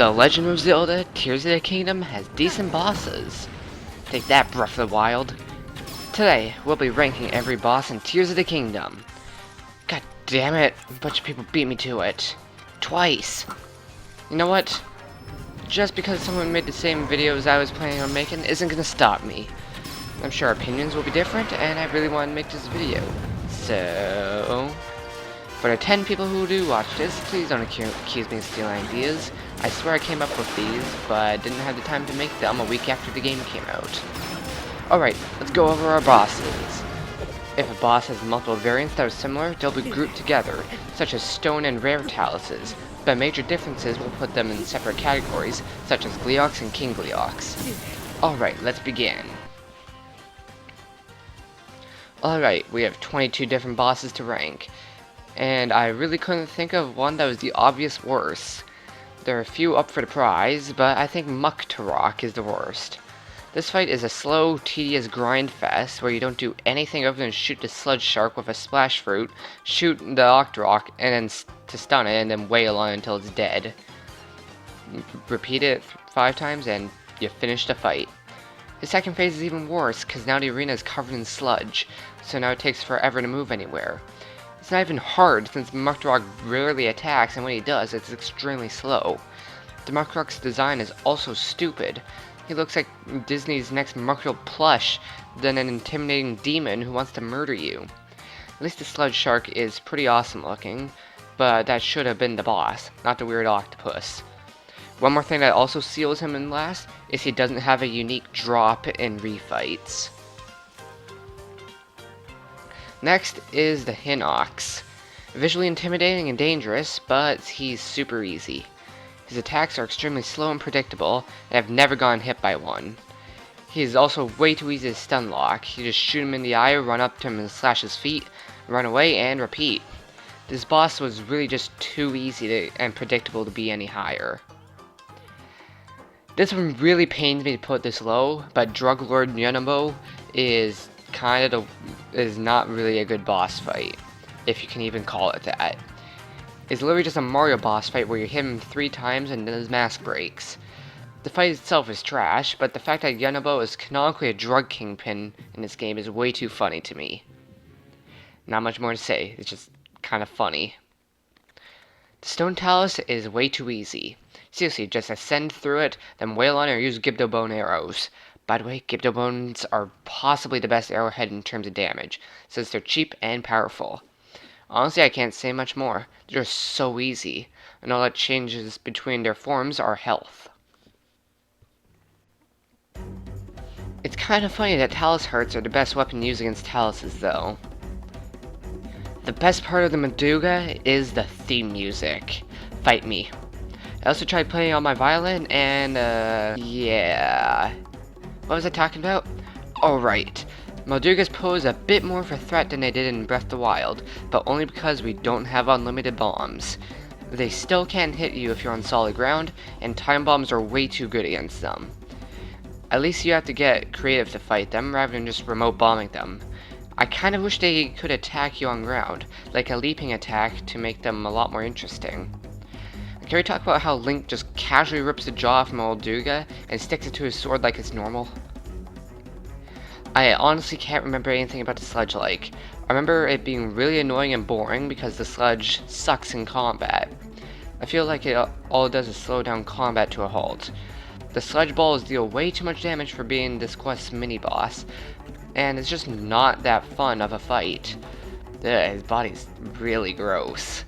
The Legend of Zelda Tears of the Kingdom has decent bosses. Take that, Breath of the Wild. Today, we'll be ranking every boss in Tears of the Kingdom. God damn it, a bunch of people beat me to it. Twice. You know what? Just because someone made the same videos I was planning on making isn't gonna stop me. I'm sure opinions will be different, and I really want to make this video. So, for the 10 people who do watch this, please don't accuse me of stealing ideas. I swear I came up with these, but didn't have the time to make them a week after the game came out. Alright, let's go over our bosses. If a boss has multiple variants that are similar, they'll be grouped together, such as stone and rare taluses, but major differences will put them in separate categories, such as Gleeoks and King Gleeoks. Alright, let's begin. Alright, we have 22 different bosses to rank, and I really couldn't think of one that was the obvious worst. There are a few up for the prize, but I think Mucktorok is the worst. This fight is a slow, tedious grind fest where you don't do anything other than shoot the sludge shark with a splash fruit, shoot the Mucktorok, and then to stun it, and then wail on it until it's dead. Repeat it 5 times and you finish the fight. The second phase is even worse, because now the arena is covered in sludge, so now it takes forever to move anywhere. It's not even hard, since Mucktorok rarely attacks, and when he does, it's extremely slow. The Mucktorok's design is also stupid. He looks like Disney's next Mucktorok plush, than an intimidating demon who wants to murder you. At least the sludge shark is pretty awesome looking, but that should have been the boss, not the weird octopus. One more thing that also seals him in last is he doesn't have a unique drop in refights. Next is the Hinox. Visually intimidating and dangerous, but he's super easy. His attacks are extremely slow and predictable, and I've never gotten hit by one. He is also way too easy to stun lock. You just shoot him in the eye, run up to him and slash his feet, run away, and repeat. This boss was really just too easy and predictable to be any higher. This one really pains me to put this low, but Drug Lord Yunobo is not really a good boss fight, if you can even call it that. It's literally just a Mario boss fight where you hit him 3 times and then his mask breaks. The fight itself is trash, but the fact that Yunobo is canonically a drug kingpin in this game is way too funny to me. Not much more to say, it's just kind of funny. The Stone Talus is way too easy. Seriously, just ascend through it, then wail on it or use Gibdo bone arrows. By the way, Gibdo bones are possibly the best arrowhead in terms of damage, since they're cheap and powerful. Honestly, I can't say much more. They're so easy, and all that changes between their forms are health. It's kind of funny that talus hearts are the best weapon used against taluses, though. The best part of the Molduga is the theme music. Fight me. I also tried playing on my violin, and yeah. What was I talking about? Oh, right. Moldugas pose a bit more of a threat than they did in Breath of the Wild, but only because we don't have unlimited bombs. They still can't hit you if you're on solid ground, and time bombs are way too good against them. At least you have to get creative to fight them, rather than just remote bombing them. I kind of wish they could attack you on ground, like a leaping attack, to make them a lot more interesting. Can we talk about how Link just casually rips the jaw from Molduga and sticks it to his sword like it's normal? I honestly can't remember anything about the Sludge Like. I remember it being really annoying and boring because the sludge sucks in combat. I feel like all it does is slow down combat to a halt. The sludge balls deal way too much damage for being this quest's mini-boss, and it's just not that fun of a fight. Ugh, his body's really gross.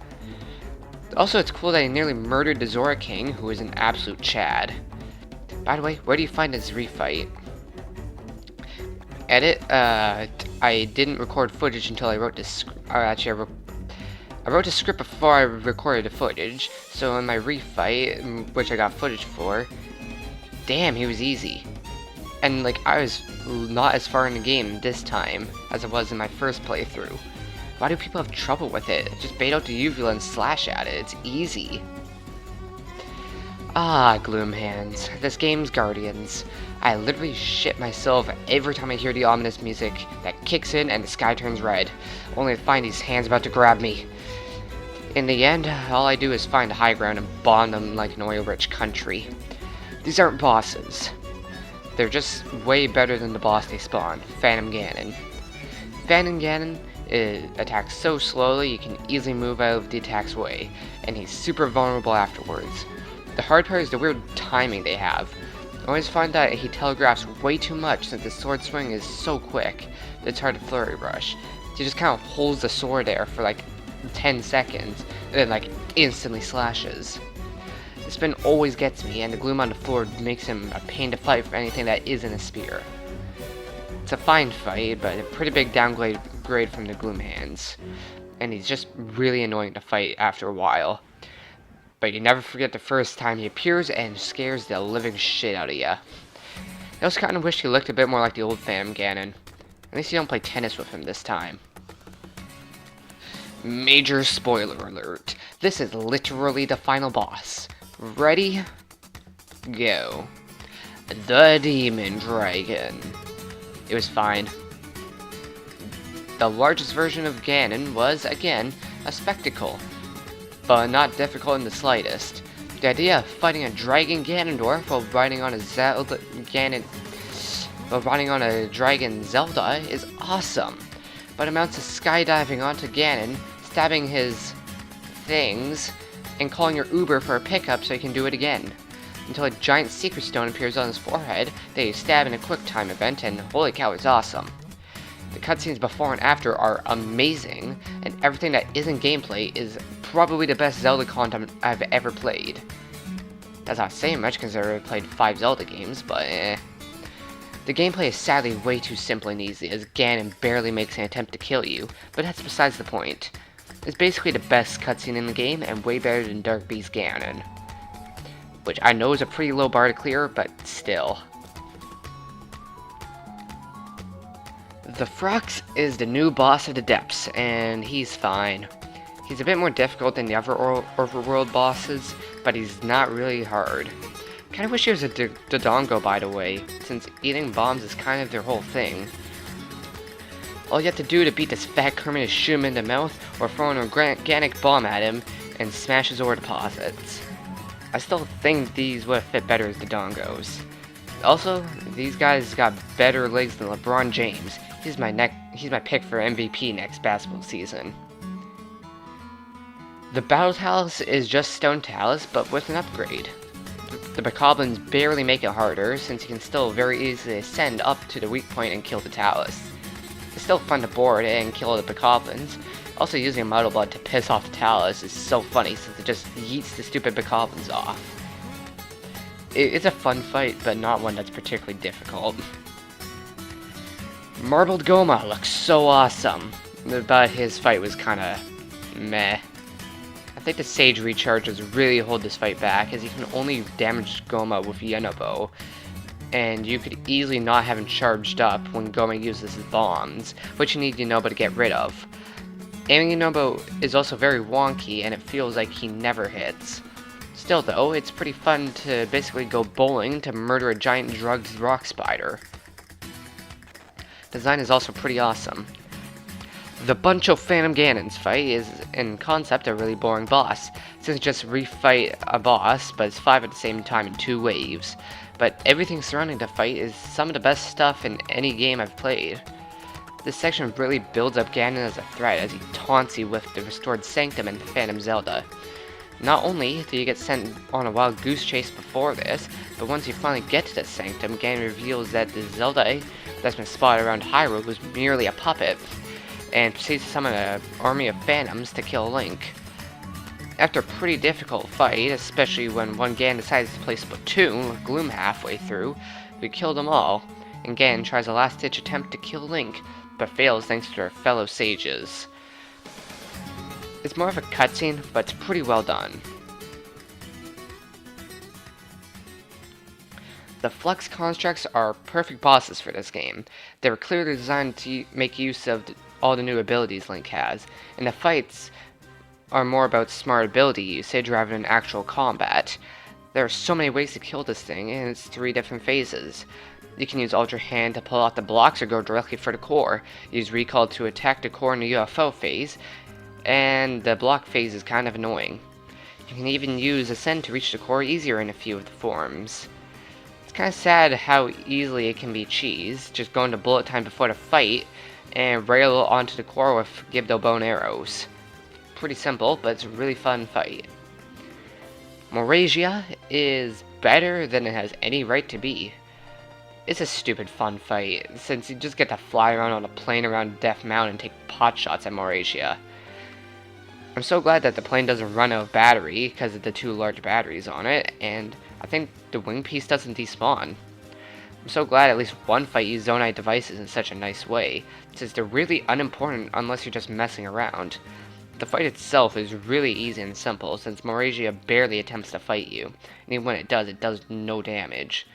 Also, it's cool that he nearly murdered the Zora King, who is an absolute Chad. By the way, where do you find this refight? Edit, I didn't record footage until I wrote this, I wrote the script before I recorded the footage, so in my refight, which I got footage for, damn, he was easy. And, like, I was not as far in the game this time as I was in my first playthrough. Why do people have trouble with it? Just bait out the uvula and slash at it. It's easy. Ah, Gloom Hands. This game's Guardians. I literally shit myself every time I hear the ominous music that kicks in and the sky turns red, only to find these hands about to grab me. In the end, all I do is find high ground and bomb them like an oil-rich country. These aren't bosses. They're just way better than the boss they spawn, Phantom Ganon. Phantom Ganon attacks so slowly you can easily move out of the attack's way, and he's super vulnerable afterwards. The hard part is the weird timing they have. I always find that he telegraphs way too much since his sword swing is so quick that it's hard to flurry rush. He just kind of holds the sword there for like 10 seconds, and then like instantly slashes. The spin always gets me, and the gloom on the floor makes him a pain to fight for anything that isn't a spear. It's a fine fight, but a pretty big downgrade from the gloom hands, and he's just really annoying to fight after a while. But you never forget the first time he appears and scares the living shit out of you. I also kind of wish he looked a bit more like the old Phantom Ganon. At least you don't play tennis with him this time. Major spoiler alert. This is literally the final boss. Ready? Go. The Demon Dragon. It was fine. The largest version of Ganon was, again, a spectacle, but not difficult in the slightest. The idea of fighting a dragon Ganondorf while riding on a dragon Zelda is awesome, but amounts to skydiving onto Ganon, stabbing his things, and calling your Uber for a pickup so you can do it again. Until a giant secret stone appears on his forehead that you stab in a quick time event, and holy cow, it's awesome. The cutscenes before and after are amazing, and everything that isn't gameplay is probably the best Zelda content I've ever played. That's not saying much considering I've played 5 Zelda games, but The gameplay is sadly way too simple and easy, as Ganon barely makes an attempt to kill you, but that's besides the point. It's basically the best cutscene in the game, and way better than Dark Beast Ganon. Which I know is a pretty low bar to clear, but still. The Frox is the new boss of the depths, and he's fine. He's a bit more difficult than the other overworld bosses, but he's not really hard. Kinda wish he was a Dodongo, by the way, since eating bombs is kind of their whole thing. All you have to do to beat this fat Kermit is shoot him in the mouth, or throw an organic bomb at him, and smash his ore deposits. I still think these would fit better as Dodongos. Also, these guys got better legs than LeBron James. He's my pick for MVP next basketball season. The Battle Talus is just Stone Talus, but with an upgrade. The Bokoblins barely make it harder, since you can still very easily ascend up to the weak point and kill the Talus. It's still fun to board and kill the Bokoblins. Also, using Muddle Blood to piss off the Talus is so funny, since it just yeets the stupid Bokoblins off. It's a fun fight, but not one that's particularly difficult. Marbled Gohma looks so awesome, but his fight was kinda meh. I think the Sage recharges really hold this fight back, as you can only damage Gohma with Yunobo, and you could easily not have him charged up when Gohma uses his bombs, which you need Yunobo to get rid of. Aiming Yunobo is also very wonky, and it feels like he never hits. Still though, it's pretty fun to basically go bowling to murder a giant drugged rock spider. Design is also pretty awesome. The Buncho Phantom Ganons fight is, in concept, a really boring boss, since you just refight a boss, but it's 5 at the same time in 2 waves. But everything surrounding the fight is some of the best stuff in any game I've played. This section really builds up Ganon as a threat, as he taunts you with the restored Sanctum and Phantom Zelda. Not only do you get sent on a wild goose chase before this, but once you finally get to the Sanctum, Ganon reveals that the Zelda that's been spotted around Hyrule was merely a puppet, and proceeds to summon an army of Phantoms to kill Link. After a pretty difficult fight, especially when one Ganon decides to play Splatoon with Gloom halfway through, we kill them all, and Ganon tries a last-ditch attempt to kill Link, but fails thanks to her fellow sages. It's more of a cutscene, but it's pretty well done. The Flux constructs are perfect bosses for this game. They were clearly designed to make use of all the new abilities Link has, and the fights are more about smart ability usage rather than actual combat. There are so many ways to kill this thing, and it's 3 different phases. You can use Ultra Hand to pull out the blocks or go directly for the core, use Recall to attack the core in the UFO phase, and the block phase is kind of annoying. You can even use Ascend to reach the core easier in a few of the forms. It's kind of sad how easily it can be cheesed, just going to bullet time before the fight, and rail onto the core with Gibdo bone arrows. Pretty simple, but it's a really fun fight. Moragia is better than it has any right to be. It's a stupid fun fight, since you just get to fly around on a plane around Death Mountain and take pot shots at Moragia. I'm so glad that the plane doesn't run out of battery because of the 2 large batteries on it, and I think the wing piece doesn't despawn. I'm so glad at least one fight used Zonite devices in such a nice way, since they're really unimportant unless you're just messing around. The fight itself is really easy and simple, since Moragia barely attempts to fight you, and even when it does no damage.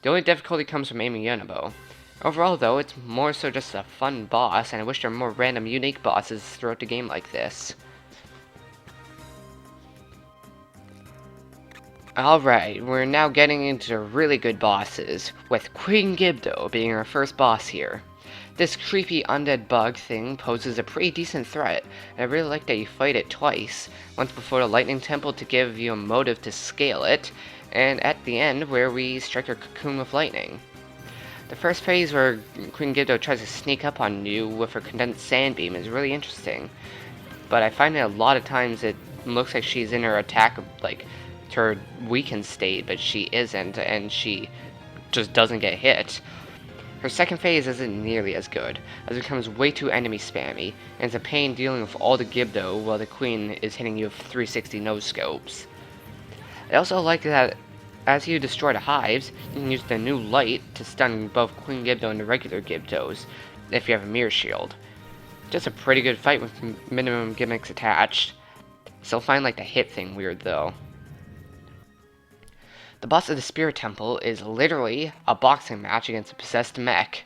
The only difficulty comes from aiming Yunobo. Overall though, it's more so just a fun boss, and I wish there were more random unique bosses throughout the game like this. Alright, we're now getting into really good bosses, with Queen Gibdo being our first boss here. This creepy undead bug thing poses a pretty decent threat, and I really like that you fight it twice, once before the lightning temple to give you a motive to scale it, and at the end where we strike her cocoon with lightning. The first phase where Queen Gibdo tries to sneak up on you with her condensed sand beam is really interesting, but I find that a lot of times it looks like she's in her attack, like, her weakened state, but she isn't, and she just doesn't get hit. Her second phase isn't nearly as good, as it becomes way too enemy spammy, and it's a pain dealing with all the Gibdo while the Queen is hitting you with 360 no scopes. I also like that as you destroy the hives, you can use the new light to stun both Queen Gibdo and the regular Gibdos, if you have a mirror shield. Just a pretty good fight with minimum gimmicks attached. Still find like the hit thing weird though. The boss of the Spirit Temple is literally a boxing match against a possessed mech.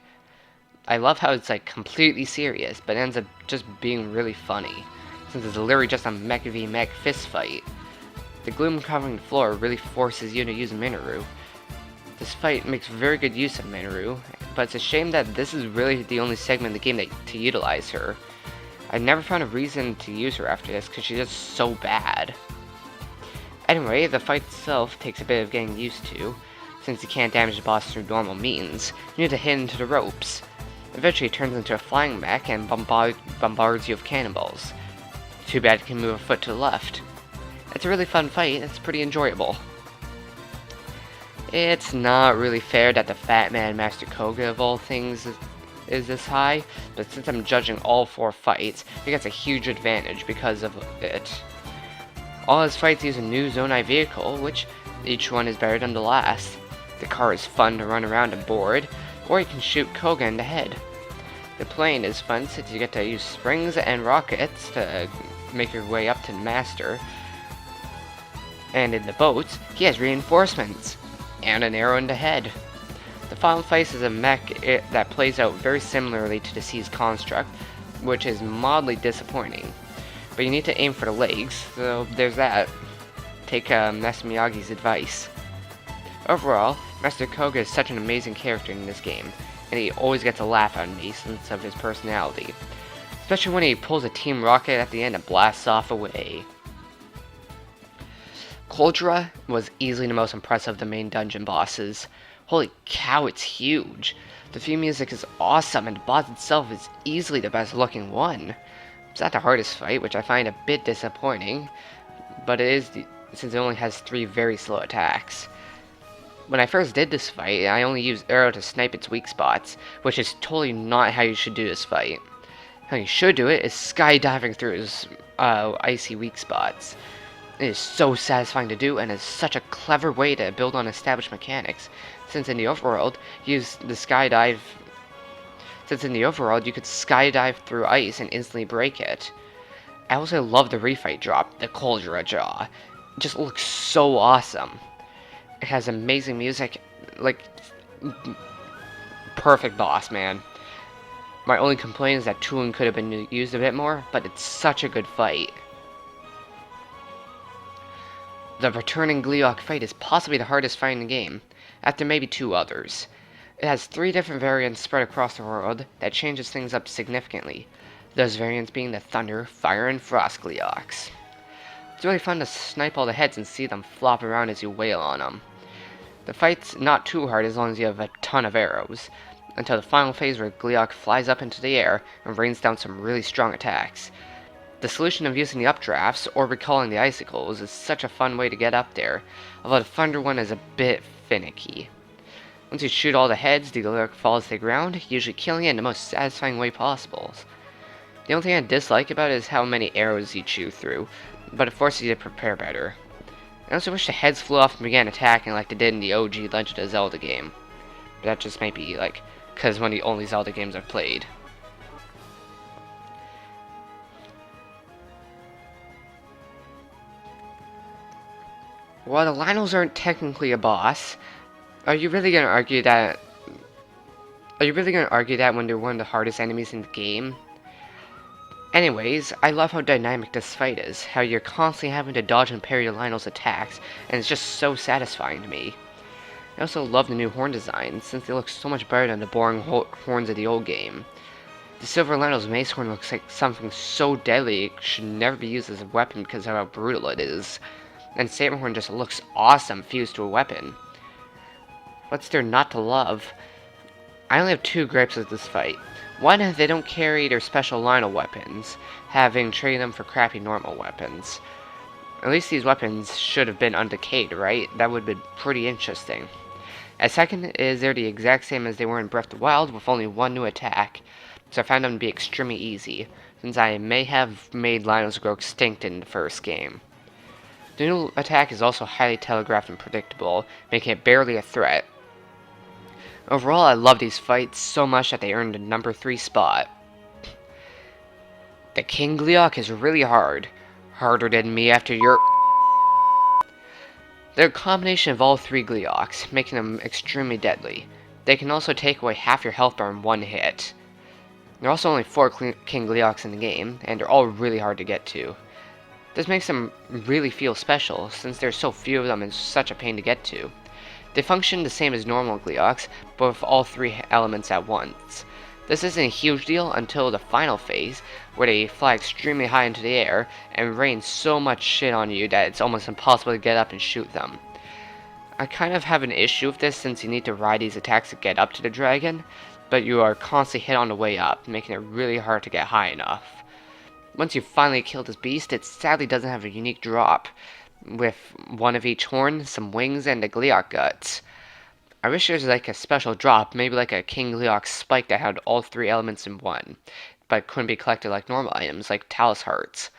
I love how it's like completely serious, but ends up just being really funny, since it's literally just a mech v mech fist fight. The gloom covering the floor really forces you to use Minoru. This fight makes very good use of Minoru, but it's a shame that this is really the only segment of the game to utilize her. I never found a reason to use her after this because she's just so bad. Anyway, the fight itself takes a bit of getting used to, since you can't damage the boss through normal means. You need to hit into the ropes. Eventually it turns into a flying mech and bombards you with cannonballs. Too bad it can move a foot to the left. It's a really fun fight, it's pretty enjoyable. It's not really fair that the Fat Man Master Kohga of all things is this high, but since I'm judging all 4 fights, he gets a huge advantage because of it. All his fights use a new Zonite vehicle, which each one is better than the last. The car is fun to run around and board, or you can shoot Kohga in the head. The plane is fun since you get to use springs and rockets to make your way up to the master. And in the boats, he has reinforcements, and an arrow in the head. The final phase is a mech that plays out very similarly to the Sea's construct, which is mildly disappointing. But you need to aim for the legs, so there's that. Take Master Miyagi's advice. Overall, Master Kohga is such an amazing character in this game, and he always gets a laugh out of me since of his personality. Especially when he pulls a team rocket at the end and blasts off away. Colgera was easily the most impressive of the main dungeon bosses. Holy cow, it's huge. The theme music is awesome, and the boss itself is easily the best looking one. It's not the hardest fight, which I find a bit disappointing, but it is since it only has 3 very slow attacks. When I first did this fight, I only used arrow to snipe its weak spots, which is totally not how you should do this fight. How you should do it is skydiving through his icy weak spots. It is so satisfying to do, and is such a clever way to build on established mechanics, since in the overworld, you could skydive through ice and instantly break it. I also love the refight drop, the Colgera jaw. It just looks so awesome. It has amazing music, like, perfect boss, man. My only complaint is that tooling could have been used a bit more, but it's such a good fight. The returning Gleeok fight is possibly the hardest fight in the game, after maybe 2 others. It has 3 different variants spread across the world that changes things up significantly. Those variants being the Thunder, Fire, and Frost Gleeoks. It's really fun to snipe all the heads and see them flop around as you wail on them. The fight's not too hard as long as you have a ton of arrows, until the final phase where Gleeok flies up into the air and rains down some really strong attacks. The solution of using the updrafts or recalling the icicles is such a fun way to get up there, although the Thunder one is a bit finicky. Once you shoot all the heads, the Gleeok falls to the ground, usually killing it in the most satisfying way possible. The only thing I dislike about it is how many arrows you chew through, but it forces you to prepare better. I also wish the heads flew off and began attacking like they did in the OG Legend of Zelda game. But that just might be like, because one of the only Zelda games I've played. While the Lynels aren't technically a boss, are you really gonna argue that when they're one of the hardest enemies in the game? Anyways, I love how dynamic this fight is, how you're constantly having to dodge and parry the Lynel's attacks, and it's just so satisfying to me. I also love the new horn designs, since they look so much better than the boring horns of the old game. The Silver Lynel's mace horn looks like something so deadly it should never be used as a weapon because of how brutal it is. And Saber Horn just looks awesome fused to a weapon. What's there not to love? I only have two gripes with this fight. One, they don't carry their special Lynel weapons, having traded them for crappy normal weapons. At least these weapons should have been undecayed, right? That would have been pretty interesting. And second is they're the exact same as they were in Breath of the Wild with only one new attack, so I found them to be extremely easy, since I may have made Lynels grow extinct in the first game. The new attack is also highly telegraphed and predictable, making it barely a threat. Overall, I love these fights so much that they earned the number 3 spot. The King Gleeok is really hard. Harder than me after your... They're a combination of all 3 Gleeoks, making them extremely deadly. They can also take away half your health bar in one hit. There are also only 4 King Gleeoks in the game, and they're all really hard to get to. This makes them really feel special, since there's so few of them and such a pain to get to. They function the same as normal Gleeoks, but with all 3 elements at once. This isn't a huge deal until the final phase, where they fly extremely high into the air and rain so much shit on you that it's almost impossible to get up and shoot them. I kind of have an issue with this since you need to ride these attacks to get up to the dragon, but you are constantly hit on the way up, making it really hard to get high enough. Once you finally kill this beast, it sadly doesn't have a unique drop, with one of each horn, some wings, and the Gleeok guts. I wish there was like a special drop, maybe like a King Gleeok spike that had all 3 elements in one, but couldn't be collected like normal items, like talus hearts.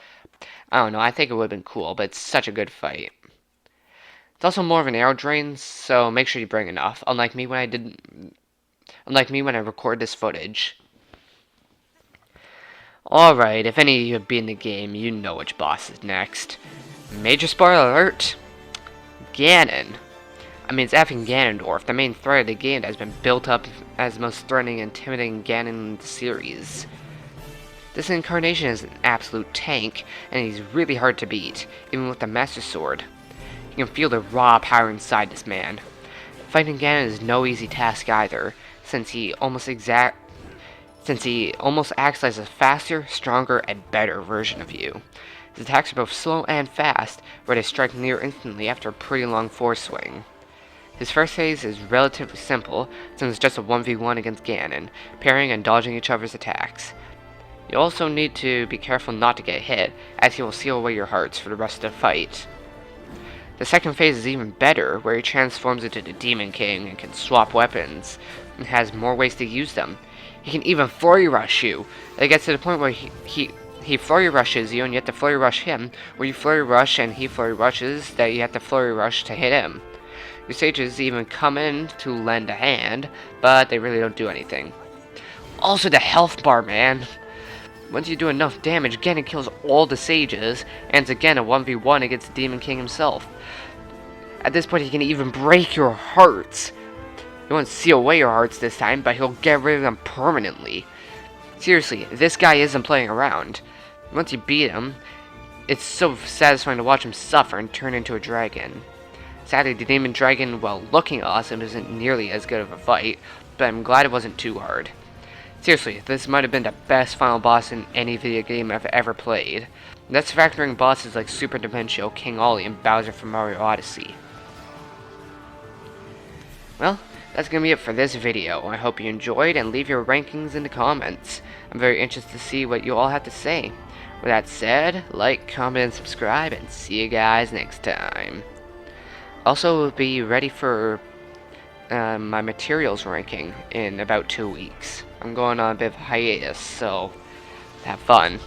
I don't know, I think it would have been cool, but it's such a good fight. It's also more of an arrow drain, so make sure you bring enough, unlike me when I record this footage. Alright, if any of you have been in the game, you know which boss is next. Major spoiler alert! Ganon. I mean, it's effing Ganondorf, the main threat of the game that has been built up as the most threatening and intimidating Ganon in the series. This incarnation is an absolute tank, and he's really hard to beat, even with the Master Sword. You can feel the raw power inside this man. Fighting Ganon is no easy task either, since he almost acts like a faster, stronger, and better version of you. His attacks are both slow and fast, where they strike near instantly after a pretty long force swing. His first phase is relatively simple, since it's just a 1v1 against Ganon, parrying and dodging each other's attacks. You also need to be careful not to get hit, as he will seal away your hearts for the rest of the fight. The second phase is even better, where he transforms into the Demon King and can swap weapons, and has more ways to use them. He can even flurry rush you. It gets to the point where he flurry rushes you and you have to flurry rush him, or you flurry rush and he flurry rushes that you have to flurry rush to hit him. Your sages even come in to lend a hand, but they really don't do anything. Also the health bar, man. Once you do enough damage, Ganon kills all the sages, and it's again a 1v1 against the Demon King himself. At this point he can even break your hearts. He won't seal away your hearts this time, but he'll get rid of them permanently. Seriously, this guy isn't playing around. Once you beat him, it's so satisfying to watch him suffer and turn into a dragon. Sadly, the Demon Dragon, while looking awesome, isn't nearly as good of a fight, but I'm glad it wasn't too hard. Seriously, this might have been the best final boss in any video game I've ever played. That's factoring bosses like Super Dimencio, King Ollie, and Bowser from Mario Odyssey. Well, that's gonna be it for this video. I hope you enjoyed, and leave your rankings in the comments. I'm very interested to see what you all have to say. With that said, like, comment, and subscribe, and see you guys next time. Also, be ready for my materials ranking in about 2 weeks. I'm going on a bit of hiatus, so have fun.